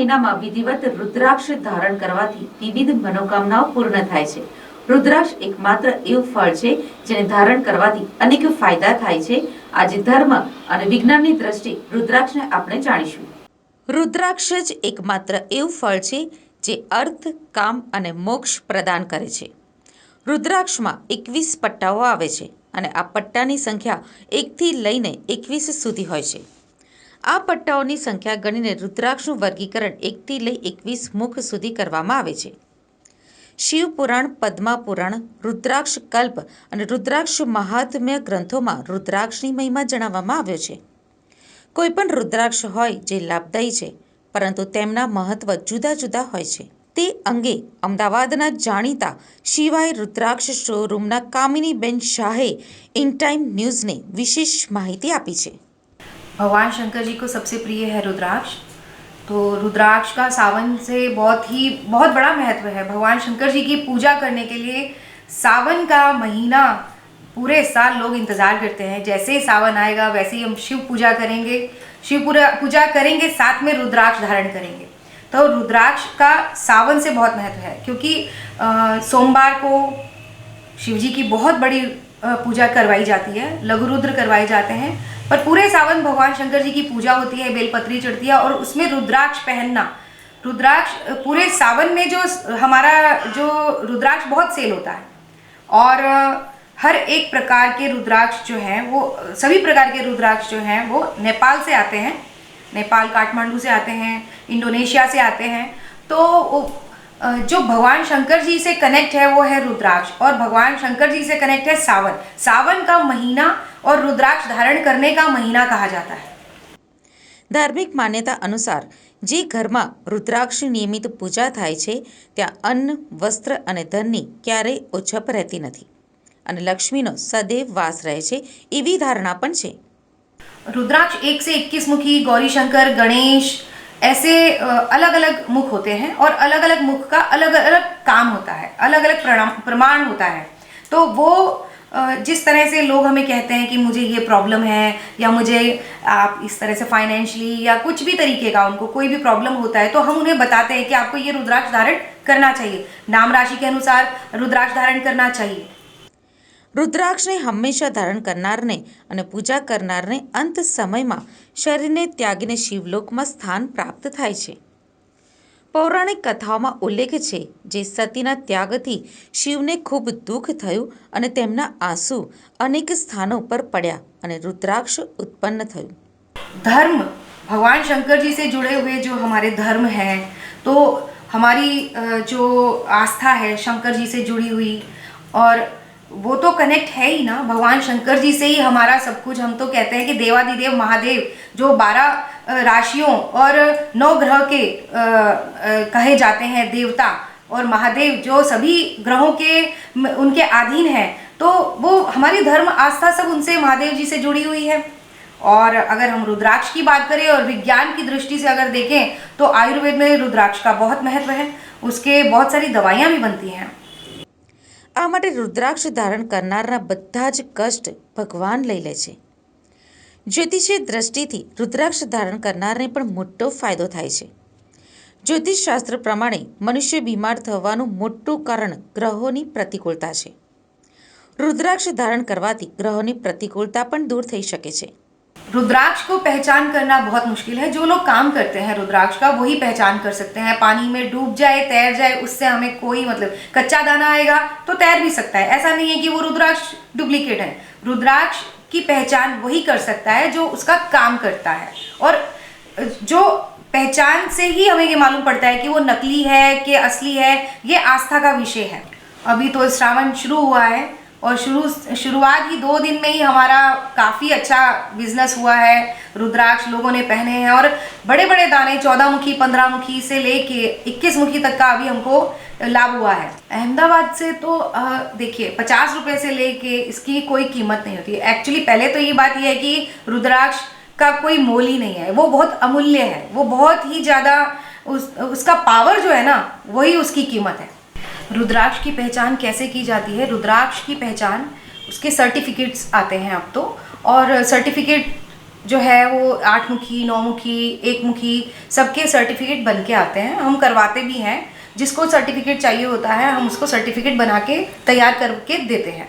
મહિનામાં વિધિવત રુદ્રાક્ષ ધારણ કરવાથી વિવિધ મનોકામનાઓ પૂર્ણ થાય છે। રુદ્રાક્ષ એકમાત્ર એવું ફળ છે જેને ધારણ કરવાથી અનેક ફાયદા થાય છે। આજે ધર્મ અને વિજ્ઞાનની દ્રષ્ટિએ રુદ્રાક્ષને આપણે જાણીશું। રુદ્રાક્ષ જ એકમાત્ર એવું ફળ છે જે અર્થ, કામ અને મોક્ષ પ્રદાન કરે છે। રુદ્રાક્ષમાં 21 પટ્ટાઓ આવે છે અને આ પટ્ટાની સંખ્યા 1 થી લઈને 21 સુધી હોય છે। આ પટ્ટાઓની સંખ્યા ગણીને રુદ્રાક્ષનું વર્ગીકરણ 1 થી લઈ 21 મુખ સુધી કરવામાં આવે છે। શિવપુરાણ, પદ્મા પુરાણ, રુદ્રાક્ષ કલ્પ અને રુદ્રાક્ષ મહાત્મ્ય ગ્રંથોમાં રુદ્રાક્ષની મહિમા જણાવવામાં આવ્યો છે। કોઈ પણ રુદ્રાક્ષ હોય જે લાભદાયી છે, પરંતુ તેમના મહત્વ જુદા જુદા હોય છે। તે અંગે અમદાવાદના જાણીતા શિવાય રુદ્રાક્ષ શોરૂમના કામિનીબેન શાહે ઇન ટાઈમ ન્યૂઝને વિશેષ માહિતી આપી છે। भगवान शंकर जी को सबसे प्रिय है रुद्राक्ष। तो रुद्राक्ष का सावन से बहुत बड़ा महत्व है। भगवान शंकर जी की पूजा करने के लिए सावन का महीना पूरे साल लोग इंतज़ार करते हैं। जैसे ही सावन आएगा वैसे ही हम शिव पूजा करेंगे, पूजा करेंगे, साथ में रुद्राक्ष धारण करेंगे। तो रुद्राक्ष का सावन से बहुत महत्व है, क्योंकि सोमवार को शिव जी की बहुत बड़ी पूजा करवाई जाती है, लघु रुद्र करवाए जाते हैं। पर पूरे सावन भगवान शंकर जी की पूजा होती है, बेलपत्री चढ़ती है और उसमें रुद्राक्ष पहनना, रुद्राक्ष पूरे सावन में जो हमारा जो रुद्राक्ष बहुत सेल होता है। और हर एक प्रकार के रुद्राक्ष जो हैं वो सभी प्रकार के रुद्राक्ष जो हैं वो नेपाल से आते हैं। नेपाल काठमांडू से आते हैं, इंडोनेशिया से आते हैं। तो जो भगवान शंकर जी से कनेक्ट है वो है रुद्राक्ष, और भगवान शंकर जी से कनेक्ट है सावन। सावन का महीना और रुद्राक्ष धारण करने का महीना कहा जाता है। ધાર્મિક માન્યતા અનુસાર જે ઘરમાં રુદ્રાક્ષની નિયમિત પૂજા થાય છે ત્યાં અન્ન, વસ્ત્ર અને ધનની ક્યારેય ઓછપ રહેતી નથી અને લક્ષ્મીનો સદૈવ વાસ રહે છે એવી धारणा પણ છે। रुद्राक्ष 1 से 21 मुखी, गौरी शंकर, गणेश, ऐसे अलग अलग मुख होते हैं और अलग अलग मुख का अलग अलग काम होता है, अलग अलग प्रमाण होता है। तो वो जिस तरह से लोग हमें कहते हैं कि मुझे ये प्रॉब्लम है, या मुझे आप इस तरह से फाइनेंशियली या कुछ भी तरीके का उनको कोई भी प्रॉब्लम होता है, तो हम उन्हें बताते हैं कि आपको ये रुद्राक्ष धारण करना चाहिए, नाम राशि के अनुसार रुद्राक्ष धारण करना चाहिए। રુદ્રાક્ષને હંમેશા ધારણ કરનારને અને પૂજા કરનારને અંત સમયમાં શરીરને ત્યાગીને શિવલોકમાં સ્થાન પ્રાપ્ત થાય છે। પૌરાણિક કથાઓમાં ઉલ્લેખ છે જે સતીના ત્યાગથી શિવને ખૂબ દુઃખ થયું અને તેમના આંસુ અનેક સ્થાનો પર પડ્યા અને રુદ્રાક્ષ ઉત્પન્ન થયું। धर्म, भगवान शंकर जी से जुड़े हुए जो हमारे धर्म हैं, तो हमारी जो आस्था है शंकर जी से जुड़ी हुई, और वो तो कनेक्ट है ही ना, भगवान शंकर जी से ही हमारा सब कुछ। हम तो कहते हैं कि देवादिदेव महादेव जो 12 राशियों और 9 ग्रह के कहे जाते हैं देवता, और महादेव जो सभी ग्रहों के उनके अधीन है, तो वो हमारी धर्म आस्था सब उनसे महादेव जी से जुड़ी हुई है। और अगर हम रुद्राक्ष की बात करें और विज्ञान की दृष्टि से अगर देखें तो आयुर्वेद में रुद्राक्ष का बहुत महत्व है, उसके बहुत सारी दवाइयाँ भी बनती हैं। આ માટે રુદ્રાક્ષ ધારણ કરનારના બધા જ કષ્ટ ભગવાન લઈ લે છે। જ્યોતિષીય દ્રષ્ટિથી રુદ્રાક્ષ ધારણ કરનારને પણ મોટો ફાયદો થાય છે। જ્યોતિષશાસ્ત્ર પ્રમાણે મનુષ્ય બીમાર થવાનું મોટું કારણ ગ્રહોની પ્રતિકૂળતા છે। રુદ્રાક્ષ ધારણ કરવાથી ગ્રહોની પ્રતિકૂળતા પણ દૂર થઈ શકે છે। रुद्राक्ष को पहचान करना बहुत मुश्किल है। जो लोग काम करते हैं रुद्राक्ष का वही पहचान कर सकते हैं। पानी में डूब जाए, तैर जाए, उससे हमें कोई मतलब, कच्चा दाना आएगा तो तैर भी सकता है, ऐसा नहीं है कि वो रुद्राक्ष डुप्लीकेट है। रुद्राक्ष की पहचान वही कर सकता है जो उसका काम करता है, और जो पहचान से ही हमें ये मालूम पड़ता है कि वो नकली है कि असली है, ये आस्था का विषय है। अभी तो श्रावण शुरू हुआ है और शुरुआत ही 2 दिन में ही हमारा काफ़ी अच्छा बिजनेस हुआ है। रुद्राक्ष लोगों ने पहने हैं और बड़े बड़े दाने 14 मुखी, 15 मुखी से लेके 21 मुखी तक का अभी हमको लाभ हुआ है। अहमदाबाद से तो देखिए 50 रुपये से लेके इसकी कोई कीमत नहीं होती है। एक्चुअली पहले तो ये बात ये है कि रुद्राक्ष का कोई मोल ही नहीं है, वो बहुत अमूल्य है, वो बहुत ही ज़्यादा उसका पावर जो है ना वही उसकी कीमत है। रुद्राक्ष की पहचान कैसे की जाती है? रुद्राक्ष की पहचान उसके सर्टिफिकेट्स आते हैं अब तो, और सर्टिफिकेट जो है वो 8 मुखी, 9 मुखी, 1 मुखी सबके सर्टिफिकेट बन के आते हैं। हम करवाते भी हैं, जिसको सर्टिफिकेट चाहिए होता है हम उसको सर्टिफिकेट बना के तैयार करके देते हैं।